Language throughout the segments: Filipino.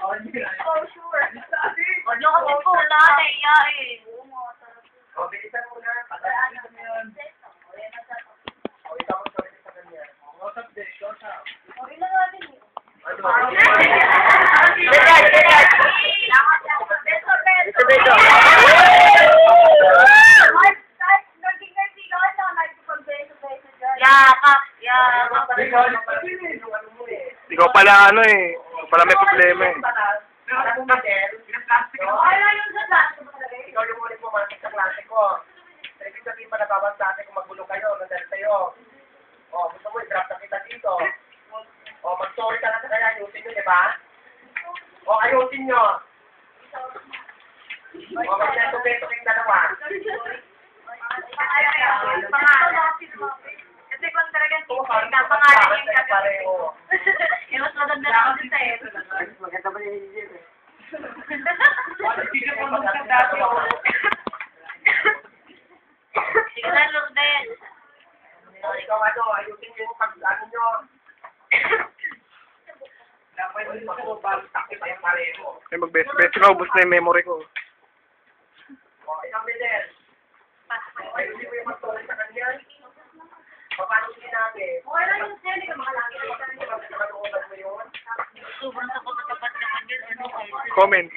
Oh, sure. Huwag niyo kasi po na, naiya eh. O, bilisan mo na. Patalaan mo yun. O, ikaw mo sorry sa kanya. What's up, Dick? What's up? Okay na natin eh. Ano? Beso, beso. Yakap, yakap. Ikaw pala ano eh. Ikaw pala may problema eh. Ikaw yung ulit pumasok sa klase ko. Ibig sabihin pa nababasa kung magulo kayo, nandal sa'yo. O, gusto mo i-drop na kita dito. O, mag-sorry ka na sa kaya, ayusin nyo, di ba? O, ayusin nyo. O, mag-beso kayong dalawa. Kasi kung talagang pangalan yung gagawin. Eh, mas maganda na kasi sa'yo. Maganda ba yung hihigil eh? Sige na, Lourdes. Ikaw ano, ayusin nyo yung pag-ano nyo. Dapat yung pag-takip pa yung pareho. Ay, mag-best ka, ubus na yung memory ko. O, isang Miguel. Ayusin mo yung mag-sorry sa kanya. Paano sinabi? Okay lang yung sa'yo, hindi ka makalaki. Manuunan mo yun? Sobrang takot na tapat naman yun. Ano kayo? Comment.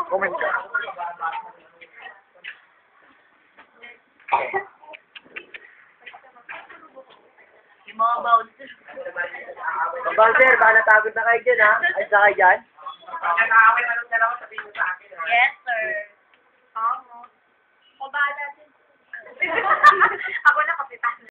Comment ka. Yung mga bouncer. Bouncer, baka natagod na kayo dyan ha? Ay, sa kayo dyan? Nag-aaway na lang dalawa, sabihin mo sa akin ha? Yes, sir. Oo. O, bahala din. Ako na, kapitan.